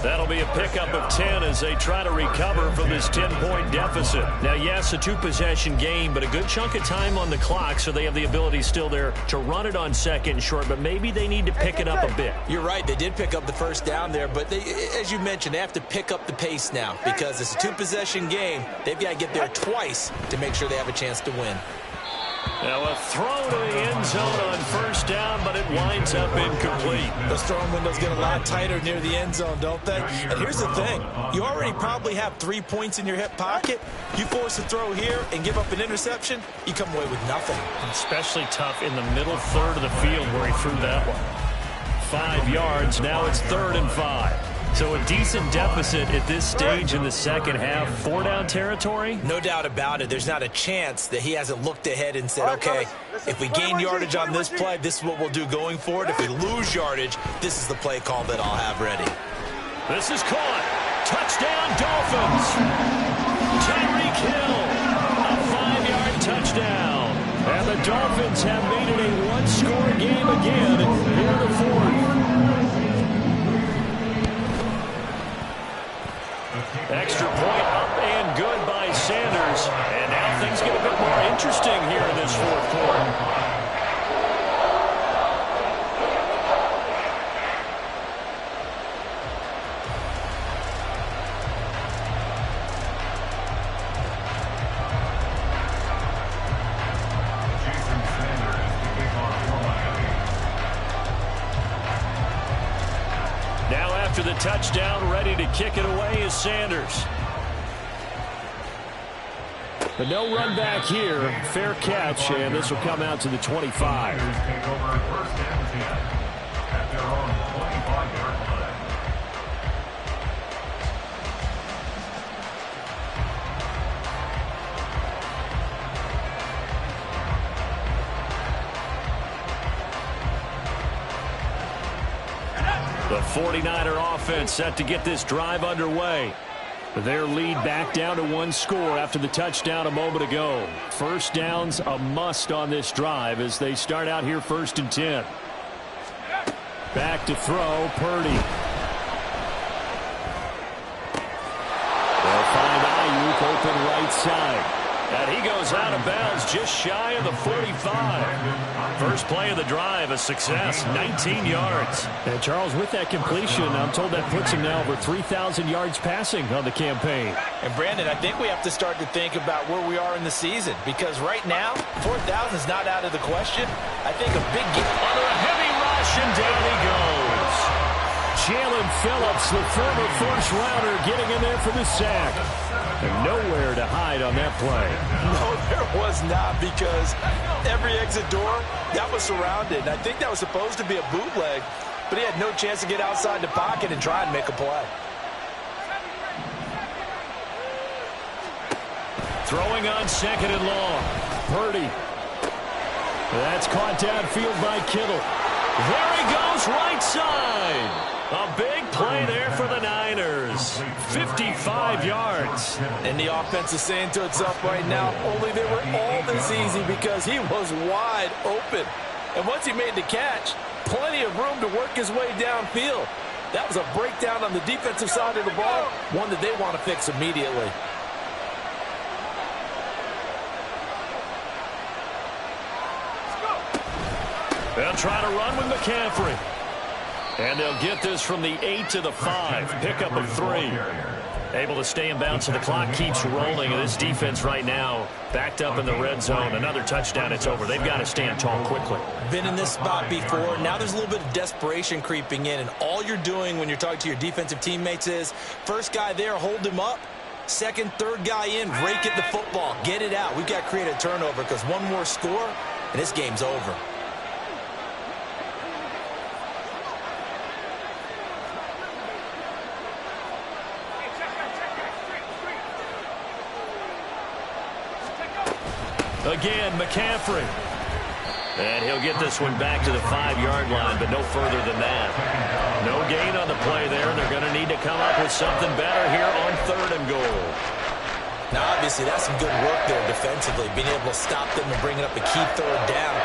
That'll be a pickup of 10 as they try to recover from this 10-point deficit. Now, yes, a two-possession game, but a good chunk of time on the clock, so they have the ability still there to run it on second and short, but maybe they need to pick it up a bit. You're right. They did pick up the first down there, but they, as you mentioned, they have to pick up the pace now because it's a two-possession game. They've got to get there twice to make sure they have a chance to win. Now a throw to the end zone on first down, but it winds up incomplete. Those throwing windows get a lot tighter near the end zone, don't they? And here's the thing. You already probably have 3 points in your hip pocket. You force a throw here and give up an interception, you come away with nothing. Especially tough in the middle third of the field where he threw that one. 5 yards. Now it's 3rd and 5. So a decent deficit at this stage in the second half. 4-down territory? No doubt about it. There's not a chance that he hasn't looked ahead and said, okay, if we gain yardage on this play, this is what we'll do going forward. If we lose yardage, this is the play call that I'll have ready. This is caught. Touchdown, Dolphins. Tyreek Hill, a 5-yard touchdown. And the Dolphins have made it a one-score game again here in the fourth. Extra point up and good by Sanders. And now things get a bit more interesting here in this fourth quarter. The touchdown, ready to kick it away is Sanders. But no run back here. Fair catch, and this will come out to the 25. Take over at 1st and 10 at their own 25-yard line. The 49er offense set to get this drive underway. Their lead back down to one score after the touchdown a moment ago. First down's a must on this drive as they start out here 1st and 10. Back to throw, Purdy. They'll find Ayuk open right side. And he goes out of bounds just shy of the 45. First play of the drive, a success, 19 yards. And Charles, with that completion, I'm told that puts him now over 3,000 yards passing on the campaign. And Brandon, I think we have to start to think about where we are in the season, because right now, 4,000 is not out of the question. I think a big game. Under a heavy rush, and down he goes. Jalen Phillips, the former first-rounder, getting in there for the sack. And nowhere to hide on that play. No, there was not, because every exit door, that was surrounded. And I think that was supposed to be a bootleg, but he had no chance to get outside the pocket and try and make a play. Throwing on 2nd and long. Purdy. That's caught downfield by Kittle. There he goes, right side. A big play there for the Niners. 55 yards. And the offense is saying to itself right now, only they were all this easy because he was wide open. And once he made the catch, plenty of room to work his way downfield. That was a breakdown on the defensive side of the ball, one that they want to fix immediately. They'll try to run with McCaffrey. And they'll get this from the 8 to the 5. Pickup of 3. Able to stay in bounds, so the clock keeps rolling. And this defense right now backed up in the red zone. Another touchdown, it's over. They've got to stand tall quickly. Been in this spot before. Now there's a little bit of desperation creeping in. And all you're doing when you're talking to your defensive teammates is, first guy there, hold him up. Second, third guy in, rake at the football. Get it out. We've got to create a turnover because one more score, and this game's over. Again, McCaffrey. And he'll get this one back to the 5-yard line, but no further than that. No gain on the play there. They're going to need to come up with something better here on 3rd and goal. Now, obviously, that's some good work there defensively, being able to stop them and bringing up a key 3rd down.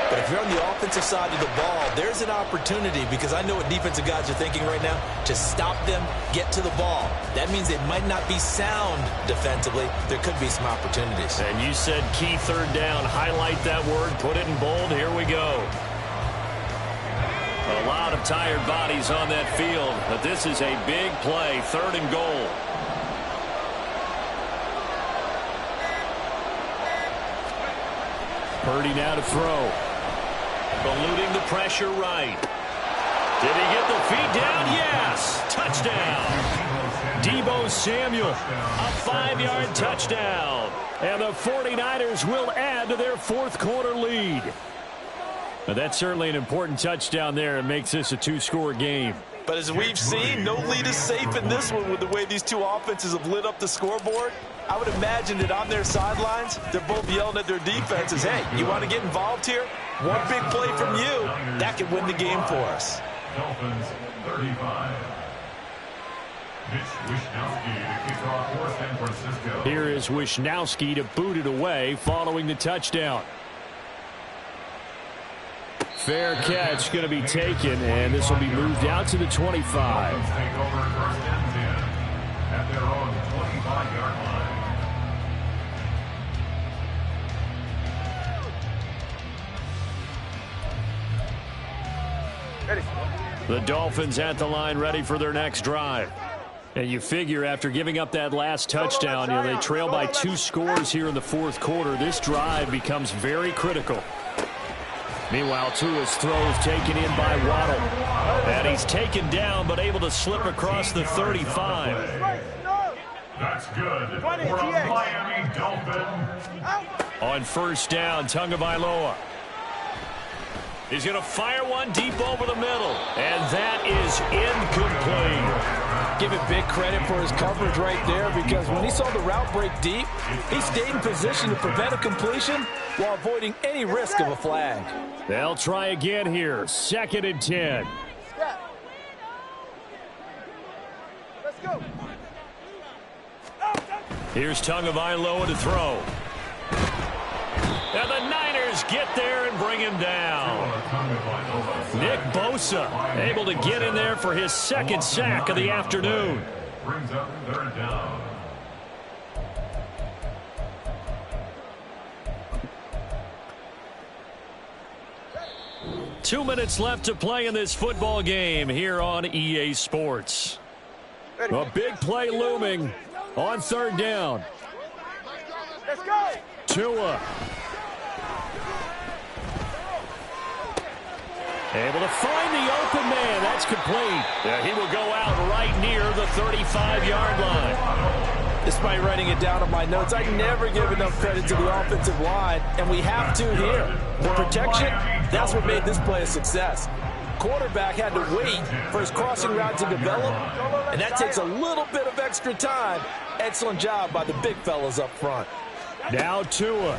But if you're on the offensive side of the ball, there's an opportunity, because I know what defensive guys are thinking right now, to stop them, get to the ball. That means they might not be sound defensively. There could be some opportunities. And you said key 3rd down. Highlight that word. Put it in bold. Here we go. A lot of tired bodies on that field, but this is a big play. 3rd and goal. Purdy now to throw. Eluding the pressure right. Did he get the feet down? Yes. Touchdown. Deebo Samuel. A 5-yard touchdown. And the 49ers will add to their 4th quarter lead. Now, that's certainly an important touchdown there. It makes this a 2-score game. But as we've seen, no lead is safe in this one with the way these two offenses have lit up the scoreboard. I would imagine that on their sidelines, they're both yelling at their defenses, hey, you want to get involved here? One big play from you, that could win the game for us. Dolphins 35. Mitch Wishnowsky to kick off for San Francisco. Here is Wishnowsky to boot it away following the touchdown. Fair catch going to be taken, and this will be moved out to the 25. Dolphins take over 1st and 10 at their own 25-yard line. The Dolphins at the line ready for their next drive. And you figure after giving up that last touchdown, they trail by 2 scores here in the 4th quarter. This drive becomes very critical. Meanwhile, Tua's throws taken in by Waddle. And he's taken down but able to slip across the 35. That's good for a Miami Dolphin. On 1st down, Tagovailoa. He's going to fire one deep over the middle. And that is incomplete. Give it big credit for his coverage right there, because when he saw the route break deep, he stayed in position to prevent a completion while avoiding any risk of a flag. They'll try again here. 2nd and 10. Let's go. Here's Tagovailoa to throw. And the Niners get there and bring him down. Nick Bosa able to get in there for his second sack of the afternoon. Brings up third down. Two minutes left to play in this football game here on EA Sports. A big play looming on third down. Let's go. Tua. Able to find the open man. That's complete. Yeah, he will go out right near the 35-yard line. Despite writing it down on my notes, I never give enough credit to the offensive line, and we have to here. The protection, that's what made this play a success. Quarterback had to wait for his crossing route to develop, and that takes a little bit of extra time. Excellent job by the big fellas up front. Now Tua.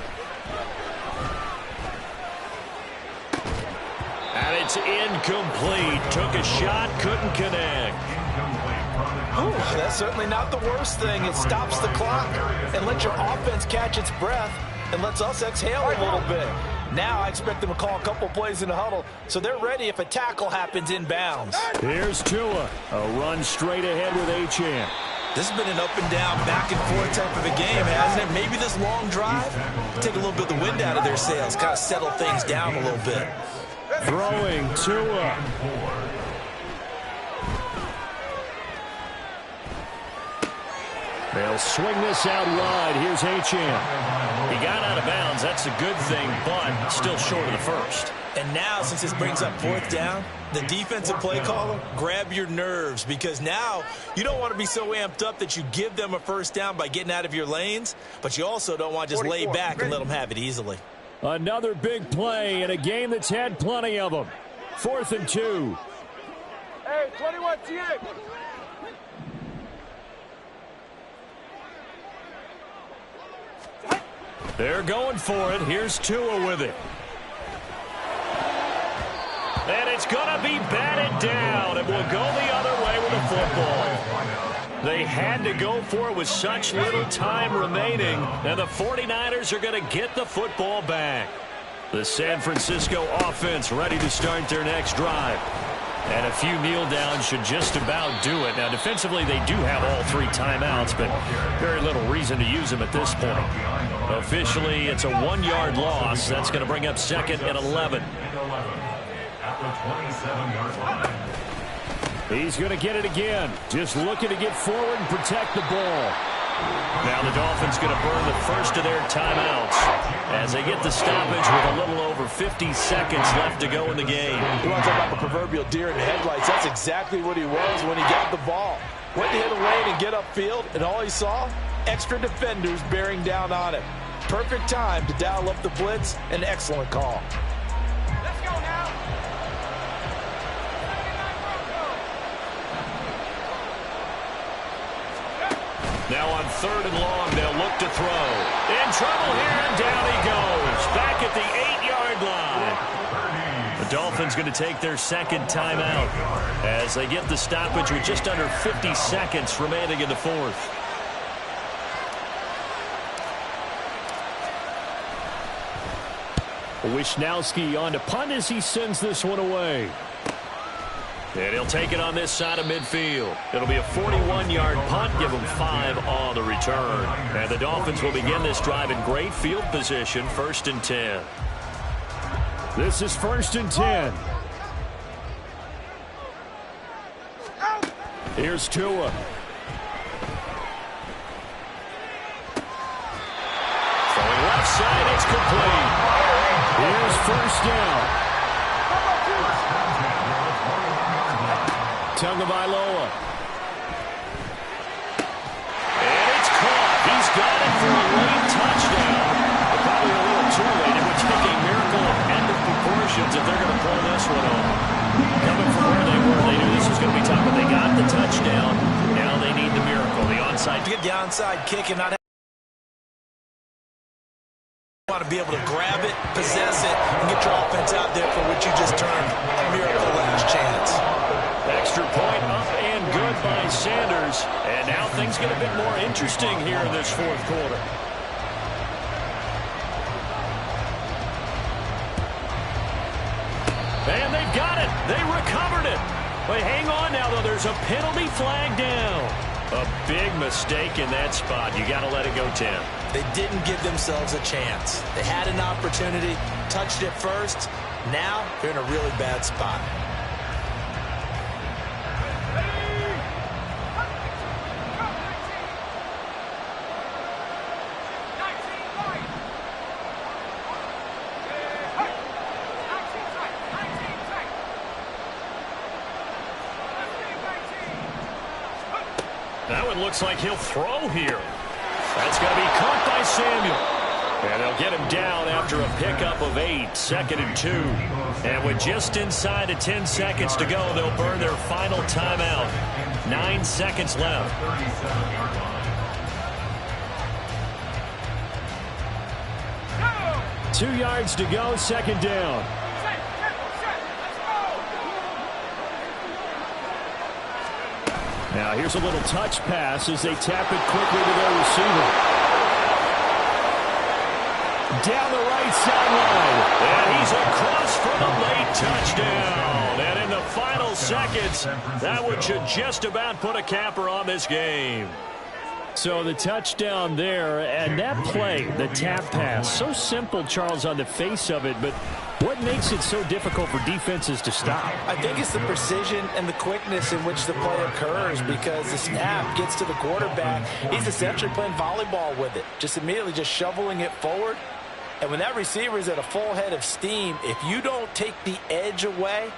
And it's incomplete. Took a shot, couldn't connect. Ooh, that's certainly not the worst thing. It stops the clock and lets your offense catch its breath and lets us exhale a little bit. Now I expect them to call a couple plays in the huddle so they're ready if a tackle happens inbounds. Here's Tua. A run straight ahead with Achane. This has been an up and down, back and forth type of a game, hasn't it? Maybe this long drive take a little bit of the wind out of their sails, kind of settle things down a little bit. Throwing Tua. They'll swing this out wide. Here's Achane. He got out of bounds. That's a good thing, but still short of the first. And now, since this brings up fourth down, the defensive play caller, grab your nerves, because now you don't want to be so amped up that you give them a first down by getting out of your lanes, but you also don't want to just lay back and let them have it easily. Another big play in a game that's had plenty of them. 4th and 2. Hey, 21 TA. They're going for it. Here's Tua with it. And it's going to be batted down. It will go the other way with the football. They had to go for it with such little time remaining. And the 49ers are going to get the football back. The San Francisco offense ready to start their next drive. And a few kneel downs should just about do it. Now, defensively, they do have all 3 timeouts, but very little reason to use them at this point. Officially, it's a 1-yard loss. That's going to bring up 2nd and 11. He's going to get it again. Just looking to get forward and protect the ball. Now the Dolphins going to burn the first of their timeouts as they get the stoppage with a little over 50 seconds left to go in the game. You want to talk about the proverbial deer in the headlights? That's exactly what he was when he got the ball. Went to hit a lane and get upfield, and all he saw, extra defenders bearing down on him. Perfect time to dial up the blitz. An excellent call. Let's go now. Now on 3rd and long, they'll look to throw. In trouble here, and down he goes. Back at the 8-yard line. The Dolphins going to take their 2nd timeout as they get the stoppage with just under 50 seconds remaining in the 4th. Wisnowski on to punt as he sends this one away. And he'll take it on this side of midfield. It'll be a 41-yard punt. Give him 5 on the return. And the Dolphins will begin this drive in great field position. 1st and 10. This is 1st and 10. Here's Tua. Throwing left side. It's complete. Here's 1st down. Tagovailoa. And it's caught. He's got it for a late touchdown. But probably a little too late. It would take a miracle of end of proportions if they're going to pull this one off. Coming from where they were, they knew this was going to be tough, but they got the touchdown. Now they need the miracle, the onside. To get the onside kick and not want to be able to grab it, possess it, and get your offense out there for what you just termed a miracle last chance. Extra point up and good by Sanders. And now things get a bit more interesting. interesting here in this fourth quarter. And they've got it. They recovered it. But hang on now, though. There's a penalty flag down. A big mistake in that spot. You got to let it go 10. They didn't give themselves a chance. They had an opportunity, touched it first. Now they're in a really bad spot. That one looks like he'll throw here. That's going to be caught by Samuel. And they'll get him down after a pickup of 8, 2nd and 2. And with just inside of 10 seconds to go, they'll burn their final timeout. 9 seconds left. 37-yard line. 2 yards to go, 2nd down. Now here's a little touch pass as they tap it quickly to their receiver. Down the right sideline. And he's across for the late touchdown. And in the final seconds, that one should just about put a capper on this game. So the touchdown there, and that play, the tap pass, so simple, Charles, on the face of it, but what makes it so difficult for defenses to stop? I think it's the precision and the quickness in which the play occurs, because the snap gets to the quarterback. He's essentially playing volleyball with it, just immediately just shoveling it forward. And when that receiver is at a full head of steam, if you don't take the edge away,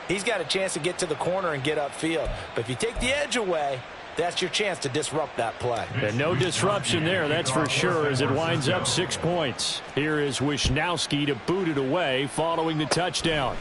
he's got a chance to get to the corner and get upfield. But if you take the edge away, that's your chance to disrupt that play. And no disruption there, that's for sure, as it winds up 6 points. Here is Wishnowski to boot it away following the touchdown.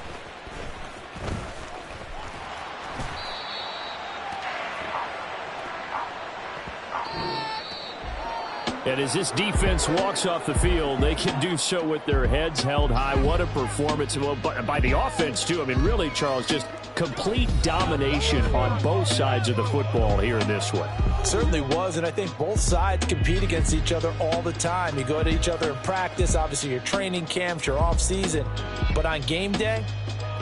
And as this defense walks off the field, they can do so with their heads held high. What a performance by the offense, too. I mean, really, Charles, just complete domination on both sides of the football here in this one. Certainly was, and I think both sides compete against each other all the time. You go to each other in practice, obviously your training camps, your off-season. But on game day,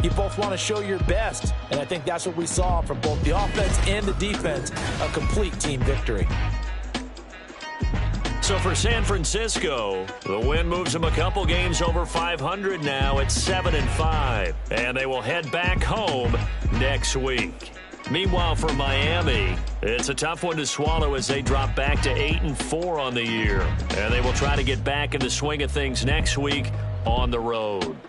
you both want to show your best. And I think that's what we saw from both the offense and the defense, a complete team victory. So for San Francisco, the win moves them a couple games over 500 now at 7-5. And they will head back home next week. Meanwhile, for Miami, it's a tough one to swallow as they drop back to 8-4 on the year. And they will try to get back in the swing of things next week on the road.